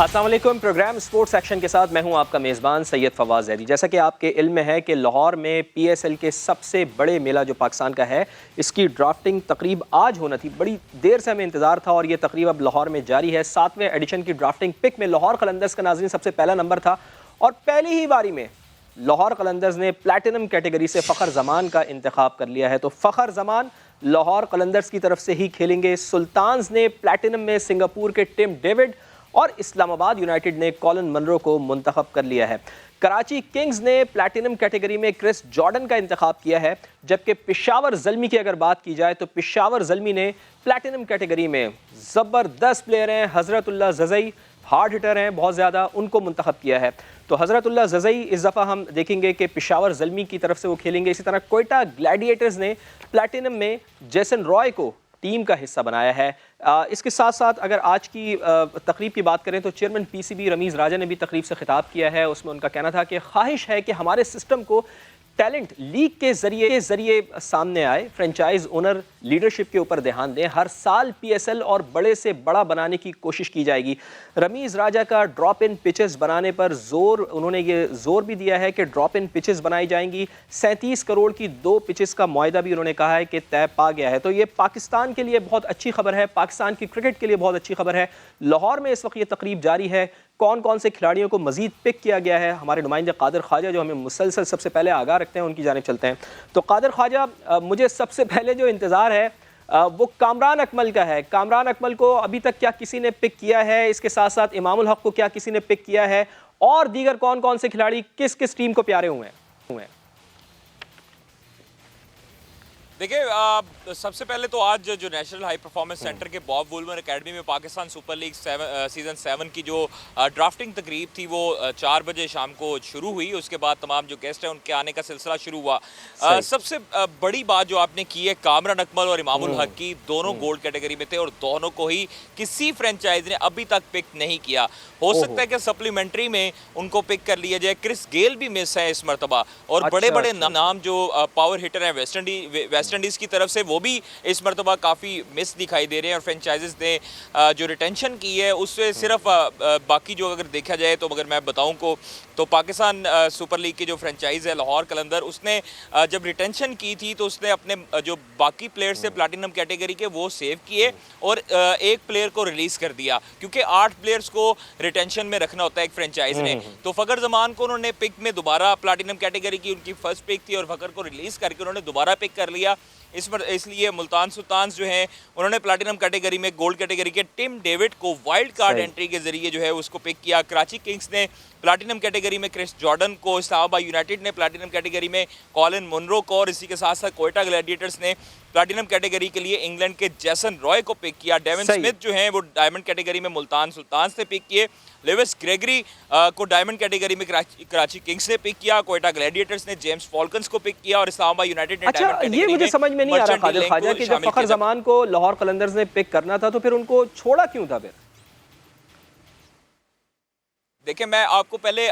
अस्सलाम वालेकुम। Programme sports section के साथ मैं हूं आपका मेज़बान सैयद फवाद ज़ैदी। जैसा कि आपके इल्म में है कि लाहौर में पीएसएल के सबसे बड़े मेला जो पाकिस्तान का है, इसकी ड्राफ्टिंग तकरीब आज होना थी। बड़ी देर से हमें इंतज़ार था और ये तकरीब अब लाहौर में जारी है। 7वें एडिशन की ड्राफ्टिंग पिक में लाहौर कलंदर्स का नाज़रीन सबसे पहला नंबर था और पहली ही बारी में लाहौर कलंदर्स ने प्लैटिनम कैटेगरी से फ़खर जमान का इंतखाब कर लिया है। तो फ़खर जमान लाहौर कलंदर्स की तरफ से ही खेलेंगे। सुल्तान्स ने प्लैटिनम में सिंगापुर के टिम डेविड और इस्लामाबाद यूनाइटेड ने कॉलिन मनरो को मुंतखब कर लिया है। कराची किंग्स ने प्लैटिनम कैटेगरी में क्रिस जॉर्डन का इंतखाब किया है, जबकि पेशावर ज़ल्मी की अगर बात की जाए तो पेशावर ज़ल्मी ने प्लैटिनम कैटेगरी में ज़बरदस्त प्लेयर हैं, हज़रतुल्लाह ज़ज़ई हार्ड हिटर हैं बहुत ज़्यादा, उनको मुंतखब किया है। तो हज़रतुल्लाह ज़ज़ई इस दफ़ा हम देखेंगे कि पेशावर ज़ल्मी की तरफ से वो खेलेंगे। इसी तरह कोयटा ग्लैडिएटर्स ने प्लैटिनम में जैसन रॉय को टीम का हिस्सा बनाया है। इसके साथ साथ अगर आज की तकरीब की बात करें तो चेयरमैन पीसीबी रमीज़ राजा ने भी तकरीब से खिताब किया है। उसमें उनका कहना था कि ख्वाहिश है कि हमारे सिस्टम को टैलेंट लीग के जरिए सामने आए, फ्रेंचाइज ओनर लीडरशिप के ऊपर ध्यान दें, हर साल पीएसएल और बड़े से बड़ा बनाने की कोशिश की जाएगी। रमीज़ राजा का ड्रॉप इन पिचेस बनाने पर उन्होंने ये जोर भी दिया है कि ड्रॉप इन पिचेस बनाई जाएंगी। 37 करोड़ की 2 पिचेस का मुआहदा भी उन्होंने कहा है कि तय पा गया है। तो ये पाकिस्तान के लिए बहुत अच्छी खबर है, पाकिस्तान की क्रिकेट के लिए बहुत अच्छी खबर है। लाहौर में इस वक्त ये तकरीब जारी है। कौन कौन से खिलाड़ियों को मजीद पिक किया गया है, हमारे नुमाइंदे कादिर ख्वाजा जो हमें मुसलसल सबसे पहले आगाह रखते हैं, उनकी जानिब चलते हैं। तो कादिर ख्वाजा, मुझे सबसे पहले जो इंतज़ार है वो कामरान अकमल का है। कामरान अकमल को अभी तक क्या किसी ने पिक किया है? इसके साथ साथ इमामुल हक को क्या किसी ने पिक किया है? और दीगर कौन कौन से खिलाड़ी किस किस टीम को प्यारे हुए हैं? देखिए, सबसे पहले तो आज जो नेशनल हाई परफॉर्मेंस सेंटर के बॉब वुलमर एकेडमी में पाकिस्तान सुपर लीग सीज़न 7 की जो ड्राफ्टिंग तकरीब थी वो 4 बजे शाम को शुरू हुई। उसके बाद तमाम जो गेस्ट हैं उनके आने का सिलसिला शुरू हुआ। सबसे बड़ी बात जो आपने की है, कामरान अकमल और इमामुल हक की दोनों गोल्ड कैटेगरी में थे और दोनों को ही किसी फ्रेंचाइज ने अभी तक पिक नहीं किया। हो सकता है कि सप्लीमेंट्री में उनको पिक कर लिया जाए। क्रिस गेल भी मिस है इस मरतबा और बड़े बड़े नाम जो पावर हिटर हैं वेस्ट इंडीज़ की तरफ से वो भी इस मरतबा काफ़ी मिस दिखाई दे रहे हैं और फ्रेंचाइजेस ने जो रिटेंशन की है उससे सिर्फ बाकी जो अगर देखा जाए तो अगर मैं बताऊं को तो पाकिस्तान सुपर लीग की जो फ्रेंचाइज है लाहौर कलंदर, उसने जब रिटेंशन की थी तो उसने अपने जो बाकी प्लेयर्स थे प्लैटिनम कैटेगरी के वो सेव किए और एक प्लेयर को रिलीज़ कर दिया, क्योंकि 8 प्लेयर्स को रिटेंशन में रखना होता है एक फ्रेंचाइज ने। तो फ़खर जमान को उन्होंने पिक में दोबारा प्लैटिनम कैटेगरी की उनकी फर्स्ट पिक थी और फ़खर को रिलीज़ करके उन्होंने दोबारा पिक कर लिया। इसलिए मुल्तान सुल्तान्स जो हैं उन्होंने प्लैटिनम कैटेगरी में गोल्ड कैटेगरी के टिम डेविड को वाइल्ड कार्ड एंट्री के जरिए जो है उसको पिक किया। कराची किंग्स ने प्लैटिनम कैटेगरी में क्रिस जॉर्डन को, इस्लामाबाद यूनाइटेड ने प्लैटिनम कैटेगरी में कॉलिन मुनरो को और इसी के साथ साथ कोयटा ग्लैडिएटर्स ने प्लैटिनम कैटेगरी के लिए इंग्लैंड के जैसन रॉय को पिक किया। डेविन स्मिथ जो हैं वो डायमंड कैटेगरी में मुल्तान सुल्तान्स ने पिक किए। लेविस ग्रेगरी को डायमंड कैटेगरी में कराची किंग्स ने पिक किया। कोयटा ग्लैडिएटर्स ने जेम्स फॉल्कन्स को पिक किया और इस्लामाबाद यूनाइटेड ने डायमंड कैटेगरी में। ये मुझे समझ में नहीं आ रहा कादिर ख्वाजा कि जब फ़खर जमान को लाहौर कलंदर्स ने पिक करना था तो फिर उनको छोड़ा क्यों था? फिर देखिए, मैं आपको पहले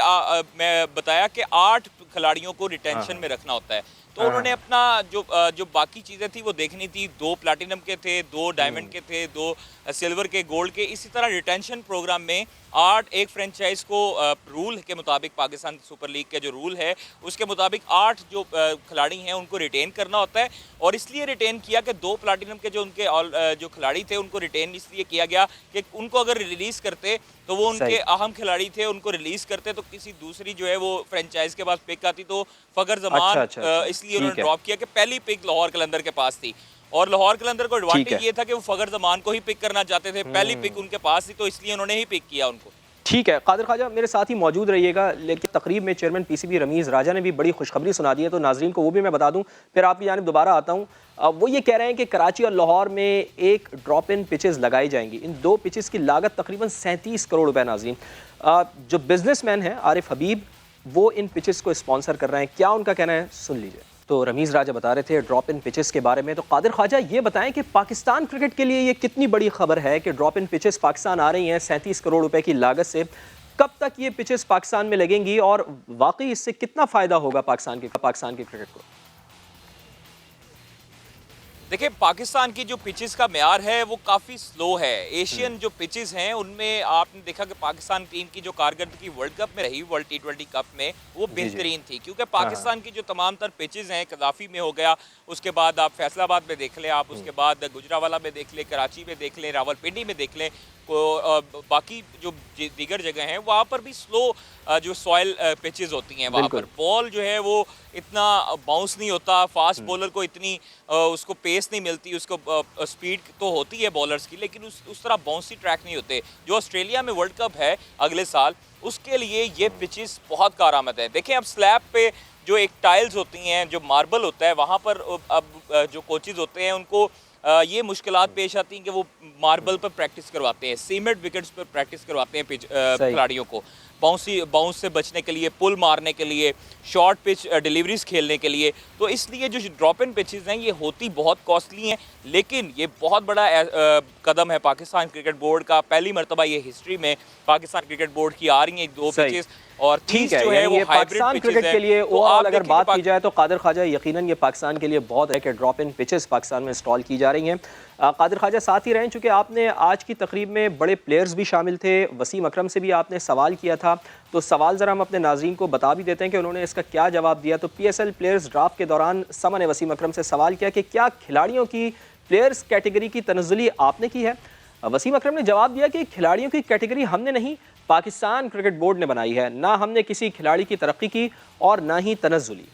मैं बताया कि 8 खिलाड़ियों को रिटेंशन में रखना होता है, तो उन्होंने अपना जो बाकी चीज़ें थी वो देखनी थी। 2 प्लैटिनम के थे, 2 डायमंड के थे, 2 सिल्वर के, गोल्ड के। इसी तरह रिटेंशन प्रोग्राम में 8 एक फ्रेंचाइज को रूल के मुताबिक, पाकिस्तान सुपर लीग के जो रूल है उसके मुताबिक 8 जो खिलाड़ी हैं उनको रिटेन करना होता है। और इसलिए रिटेन किया कि 2 प्लैटिनम के जो उनके जो खिलाड़ी थे उनको रिटेन इसलिए किया गया कि उनको अगर रिलीज़ करते तो वो उनके अहम खिलाड़ी थे, उनको रिलीज़ करते तो किसी दूसरी जो है वो फ्रेंचाइज के पास पिक आती। तो फ़खर जमान इसलिए उन्होंने ड्रॉप किया कि पहली पिक लाहौर कलंदर के पास थी और लाहौर कलंदर को एडवांटेज ये था कि वो फ़खर जमान को ही पिक करना चाहते थे। पहली पिक उनके पास थी तो इसलिए उन्होंने ही पिक किया उनको। ठीक है, कादिर ख्वाजा मेरे साथ ही मौजूद रहिएगा। लेकिन तकरीब में चेयरमैन पीसीबी रमीज़ राजा ने भी बड़ी खुशखबरी सुना दी है, तो नाजरीन को वो भी मैं बता दूं, फिर आपकी जानिब दोबारा आता हूं। वो ये कह रहे हैं कि कराची और लाहौर में एक ड्रॉप इन पिचेस लगाई जाएंगी। इन 2 पिचेस की लागत तकरीबन 37 करोड़ रुपए। नाजरीन, जो बिजनेसमैन है आरिफ हबीब, वो इन पिचेस को स्पॉन्सर कर रहे हैं। क्या उनका कहना है, सुन लीजिए। तो रमीज़ राजा बता रहे थे ड्रॉप इन पिचेस के बारे में। तो कादिर ख्वाजा ये बताएं कि पाकिस्तान क्रिकेट के लिए ये कितनी बड़ी खबर है कि ड्रॉप इन पिचेस पाकिस्तान आ रही हैं 37 करोड़ रुपए की लागत से। कब तक ये पिचेस पाकिस्तान में लगेंगी और वाकई इससे कितना फ़ायदा होगा पाकिस्तान के क्रिकेट को? देखिए, पाकिस्तान की जो पिचेस का म्यार है वो काफ़ी स्लो है। एशियन जो पिचेस हैं उनमें आपने देखा कि पाकिस्तान टीम की जो कारकर्दगी वर्ल्ड कप में रही, वर्ल्ड T20 कप में, वो जी जी। बेहतरीन थी, क्योंकि हाँ हाँ। पाकिस्तान की जो तमाम तर पिचेस हैं, कदाफ़ी में हो गया, उसके बाद आप फैसलाबाद में देख लें, आप उसके बाद गुजरावाला में देख लें, कराची में देख लें, रावलपिंडी में देख लें, बाकी जो दीगर जगह हैं वहाँ पर भी स्लो जो सॉइल पिचेस होती हैं, वहाँ पर बिल्कुल। बॉल जो है वो इतना बाउंस नहीं होता, फास्ट बॉलर को इतनी उसको पेस नहीं मिलती, उसको स्पीड तो होती है बॉलर्स की, लेकिन उस तरह बाउंसी ट्रैक नहीं होते। जो ऑस्ट्रेलिया में वर्ल्ड कप है अगले साल, उसके लिए ये पिचेस बहुत कारआमद है। देखें, अब स्लैब पे जो एक टाइल्स होती हैं, जो मार्बल होता है, वहाँ पर अब जो कोचेज़ होते हैं उनको ये मुश्किलात पेश आती हैं कि वो मार्बल पर प्रैक्टिस करवाते हैं, सीमेंट विकेट्स पर प्रैक्टिस करवाते हैं सही। खिलाड़ियों को, बाउंस से बचने के लिए, पुल मारने के लिए, शॉर्ट पिच डिलीवरीज खेलने के लिए। तो इसलिए जो ड्रॉप इन पिचेस हैं ये होती बहुत कॉस्टली हैं, लेकिन ये बहुत बड़ा कदम है पाकिस्तान क्रिकेट बोर्ड का। पहली मरतबा ये हिस्ट्री में पाकिस्तान क्रिकेट बोर्ड की आ रही हैं 2 पिचेस, और ठीक 30 है, जो है यानी वो ये हाइब्रिड पाकिस्तान पिचेस क्रिकेट हैं। के लिए तो ओवरऑल आप अगर देखें बात की जाए तो कादिर ख्वाजा, यकीनन ये पाकिस्तान के लिए बहुत है कि ड्रॉप इन पिचेस पाकिस्तान में इंस्टॉल की जा रही हैं। कादिर ख्वाजा, साथ ही रहें, चूँकि आपने आज की तकरीब में बड़े प्लेयर्स भी शामिल थे, वसीम अकरम से भी आपने सवाल किया था, तो सवाल ज़रा हम अपने नाज़रीन को बता भी देते हैं कि उन्होंने इसका क्या जवाब दिया। तो PSL प्लेयर्स ड्राफ्ट के दौरान समा ने वसीम अकरम से सवाल किया कि क्या खिलाड़ियों की प्लेयर्स कैटेगरी की तनज़्ज़ुली आपने की है। वसीम अकरम ने जवाब दिया कि खिलाड़ियों की कैटेगरी हमने नहीं, पाकिस्तान क्रिकेट बोर्ड ने बनाई है, ना हमने किसी खिलाड़ी की तरक्की की और ना ही तनज़्ज़ुली।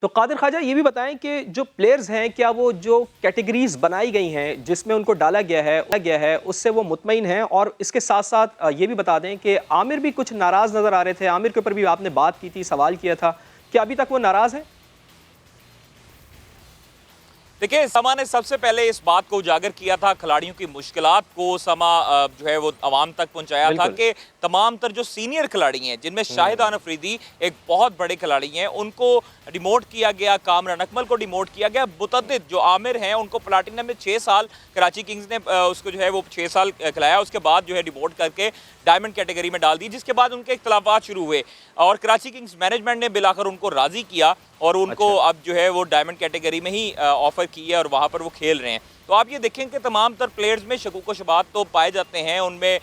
तो कादिर ख्वाजा, ये भी बताएं कि जो प्लेयर्स हैं, क्या वो जो कैटेगरीज बनाई गई हैं जिसमें उनको डाला गया है उससे वो मुतमईन हैं? और इसके साथ साथ ये भी बता दें कि आमिर भी कुछ नाराज़ नज़र आ रहे थे, आमिर के ऊपर भी आपने बात की थी, सवाल किया था, क्या अभी तक वो नाराज़ है? देखिए, समा ने सबसे पहले इस बात को उजागर किया था, खिलाड़ियों की मुश्किलात को समा जो है वो आवाम तक पहुंचाया था कि तमाम तर जो सीनियर खिलाड़ी हैं, जिनमें शाहिदान अफरीदी एक बहुत बड़े खिलाड़ी हैं, उनको डिमोट किया गया, कामरान अकमल को डिमोट किया गया। मुतअद्दिद जो आमिर हैं उनको प्लाटिनम में 6 साल कराची किंग्स ने उसको जो है वो 6 साल खिलाया, उसके बाद जो है डिमोट करके डायमंड कैटेगरी में डाल दी, जिसके बाद उनके इख्तलाफात शुरू हुए और कराची किंग्स मैनेजमेंट ने बिलाकर उनको राज़ी किया और उनको अब जो है वो डायमंड कैटेगरी में ही ऑफर की है और वहाँ पर वो खेल रहे हैं। तो आप ये देखें कि तमाम तर प्लेयर्स में शकूक व शुबात तो पाए जाते हैं, उनमें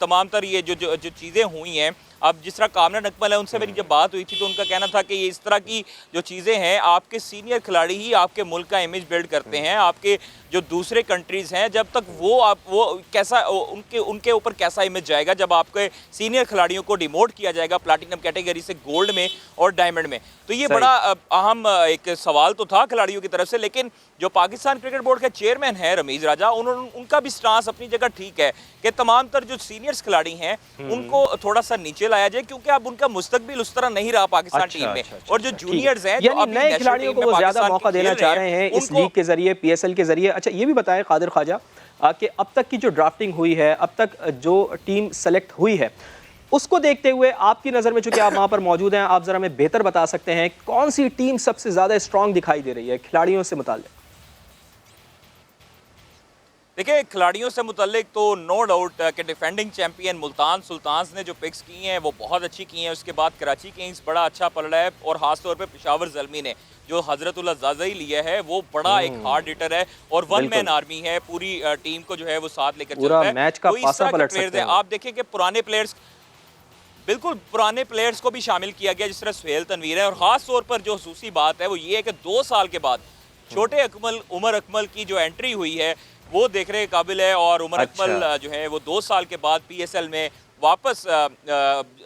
तमाम तर ये जो चीज़ें हुई हैं। अब जिस तरह कामरान अकमल है, उनसे मेरी जब बात हुई थी तो उनका कहना था कि ये इस तरह की जो चीज़ें हैं, आपके सीनियर खिलाड़ी ही आपके मुल्क का इमेज बिल्ड करते हैं। आपके जो दूसरे कंट्रीज़ हैं, जब तक वो कैसा उनके ऊपर कैसा इमेज जाएगा जब आपके सीनियर खिलाड़ियों को डिमोट किया जाएगा प्लाटिनम कैटेगरी से गोल्ड में और डायमंड में। तो ये बड़ा अहम एक सवाल तो था खिलाड़ियों की तरफ से, लेकिन जो पाकिस्तान क्रिकेट बोर्ड के चेयरमैन हैं रमीज़ राजा, उनका भी स्टांस अपनी जगह ठीक है कि तमाम तर जो सीनियर्स खिलाड़ी हैं उनको थोड़ा सा नीचे लाया जाए, क्योंकि अब उनका मुस्तकबिल उस तरह नहीं रहा पाकिस्तान टीम में। और जो जूनियर्स हैं, जो अभी नए खिलाड़ियों को वो ज़्यादा मौका देना चाह रहे हैं इस लीग के जरिए, PSL के जरिए। अच्छा, ये भी बताएं कादिर ख्वाजा कि अब तक की जो ड्राफ्टिंग हुई है, अब तक जो टीम सेलेक्ट हुई है, उसको देखते हुए आपकी नज़र में, चूंकि आप वहाँ पर मौजूद हैं, आप ज़रा हमें बेहतर बता सकते हैं कौन सी टीम सबसे ज़्यादा स्ट्रॉन्ग दिखाई दे रही है खिलाड़ियों से मुताल्लिक? देखिए, खिलाड़ियों से मुतल्लिक तो नो डाउट कि डिफेंडिंग चैंपियन मुल्तान सुल्तान्स ने जो पिक्स की हैं वो बहुत अच्छी की हैं। उसके बाद कराची किंग्स बड़ा अच्छा पलड़ा है और ख़ासतौर पे पेशावर ज़ल्मी ने जो हज़रतुल्लाह ज़ाज़ई लिया है वो बड़ा एक हार्ड हिटर है और वन मैन आर्मी है, पूरी टीम को जो है वो साथ लेकर चलता है। मैच का पासा पलट सकते हैं। आप देखें कि पुराने प्लेयर्स, बिल्कुल पुराने प्लेयर्स को भी शामिल किया गया, जिस तरह सुहेल तनवीर है। और ख़ास तौर पर जो हुसूसी बात है वो ये है कि 2 साल के बाद छोटे उमर अकमल की जो एंट्री हुई है वो देखने के काबिल है। और उमर अकमल जो है वो 2 साल के बाद PSL में वापस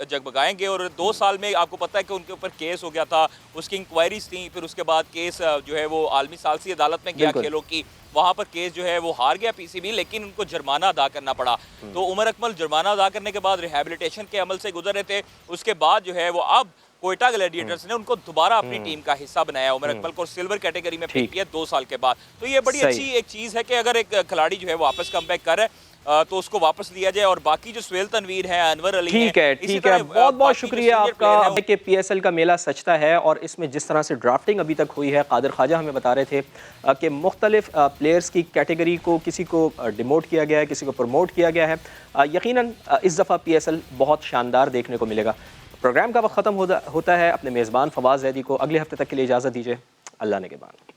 जगमगाएंगे। और 2 साल में आपको पता है कि उनके ऊपर केस हो गया था, उसकी इंक्वायरीज थी, फिर उसके बाद केस जो है वो आलमी सालसी अदालत में गया खेलों की, वहाँ पर केस जो है वो हार गया PCB, लेकिन उनको जुर्माना अदा करना पड़ा। तो उमर अकमल जुर्माना अदा करने के बाद रिहेबिलिटेशन के अमल से गुजर रहे थे। उसके बाद जो है वो अब कोयटा ग्लैडिएटर्स ने उनको दोबारा अपनी टीम का हिस्सा बनाया, उमर अकमल को सिल्वर कैटेगरी में पिक किया 2 साल के बाद। तो ये बड़ी अच्छी एक चीज़ है कि अगर एक खिलाड़ी जो है वापस कमबैक कर रहा है तो उसको वापस लिया जाए। और बाकी जो सुहेल तनवीर है, अनवर अली ठीक है, बहुत बहुत शुक्रिया आपका कि PSL का मेला सचता है और इसमें जिस तरह से ड्राफ्टिंग अभी तक हुई है, कादिर ख्वाजा हमें बता रहे थे कि मुख्तलिफ प्लेयर्स की कैटेगरी को किसी को डिमोट किया गया है, किसी को प्रमोट किया गया है। यकीनन इस दफ़ा PSL बहुत शानदार देखने को मिलेगा। प्रोग्राम का वक्त ख़त्म होता है। अपने मेज़बान फवाज़ ज़ैदी को अगले हफ्ते तक के लिए इजाज़त दीजिए। अल्लाह ने के बाद।